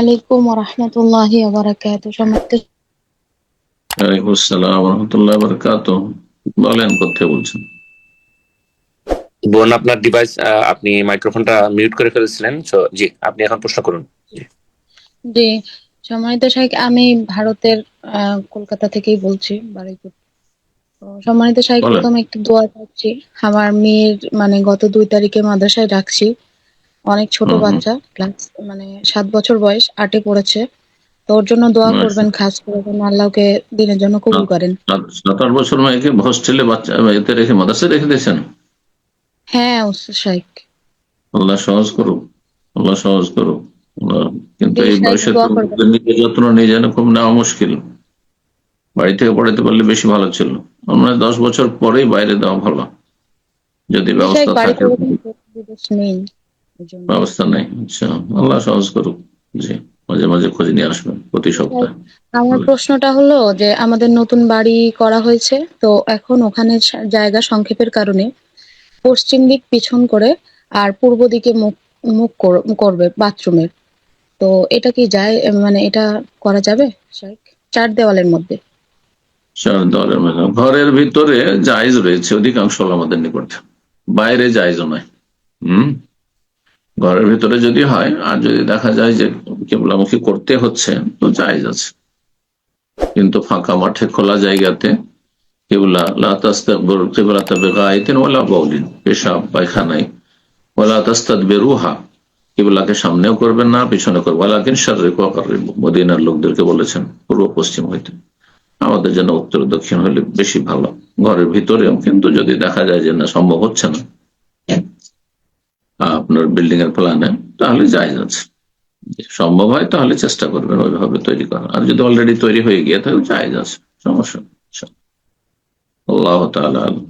আলাইকুম ওরহমতুল্লাহি ওয়াবারাকাতুহু। সম্মানিত ওয়ালাইকুম আসসালাম রহমতুল্লাহ বরকাত। বলেন, কোথায় বলছেন? বোন, আপনার ডিভাইস আপনি মাইক্রোফোনটা মিউট করে ফেলেছিলেন। জি, আপনি এখন প্রশ্ন করুন। জি, সম্মানিত শাইখ, আমি ভারতের কলকাতা থেকেই বলছি, বারুইপুর। তো সম্মানিত শাইখ, বলেন। প্রথমে একটু দোয়া চাচ্ছি। আমার মেয়ের মানে গত 2 তারিখে মাদ্রাসায় রাখছি। অনেক ছোট হুম, হুম। বাচ্চা, ক্লাস 7 বছর বয়স, 8-এ পড়েছে। তো ওর জন্য দোয়া আচ্ছা। করবেন, খাস করে যেন আল্লাহকে দিনের জন্য কবুল করেন। 7-8 বছর মেয়েকে হোস্টেলে বাচ্চা এতে রেখে মাদ্রাসায় রেখে দিয়েছেন? হ্যাঁ উস্তাদ শাইখ। আল্লাহ সহজ করুক, আল্লাহ সহজ করুক। কিন্তু জি এই শাইখ, বয়সে তো দোয়া করবেন। নিজের যত্ন নিজে খুব নেওয়া মুশকিল। বাড়ি থেকে পড়াতে পারলে বেশি ভালো ছিল। আমরা 10 বছর পরেই বাইরে দেওয়া ভালো, যদি জি শাইখ, ব্যবস্থা বাড়িতে থাকে। ওরকম পরিবেশ নেই, এই জন্য। ব্যবস্থা নেই, আচ্ছা। আল্লাহ সহজ করুক। জি, মাঝে মাঝে খোঁজ নিয়ে আসবেন প্রতি সপ্তাহে। আমার বলেন। প্রশ্নটা হলো যে আমাদের নতুন বাড়ি করা হয়েছে, তো এখন ওখানে জায়গা সংক্ষেপের কারণে পশ্চিম দিক পিছন করে আর পূর্ব দিকে মুখ মুখ করবে বাথরুমের। তো এটা কি যায়, মানে এটা করা যাবে শাইখ, 4 দেওয়ালের মধ্যে? ঘরের ভিতরে জায়েজ রয়েছে অধিকাংশ আমাদের নিকট, বাইরে জায়েজ নয়। হম। ঘরের ভিতরে যদি হয়, আর যদি দেখা যায় যে কেবলামুখী করতে হচ্ছে, তো জায়েজ আছে। কিন্তু ফাঁকা মাঠে খোলা জায়গাতে কেবলা লা তাস্তাকবিরু কিবলাতা বিগাইতিন ওয়ালা বাউলিন, পেশাব পায়খানায় ওয়ালা তাস্তাদবিরুহা, কিবলাকে সামনেও করবেন না, পিছনে করবেন। ওয়ালাকিন শাররিকু ওয়া কাররিবু, মদিনার লোকদেরকে বলেছেন পূর্ব পশ্চিম হইতে। আমাদের জন্য উত্তর দক্ষিণ হলে বেশি ভালো, ঘরের ভিতরেও। কিন্তু যদি দেখা যায় যে না, সম্ভব হচ্ছে না আপনার বিল্ডিং এর প্ল্যানে, তাহলে জায়েজ আছে। সম্ভব হয় তাহলে চেষ্টা করবেন ওইভাবে তৈরি করা, আর যদি অলরেডি তৈরি হয়ে গিয়ে তাহলে জায়েজ আছে, সমস্যা নেই। আল্লাহ তাআলা আলাম।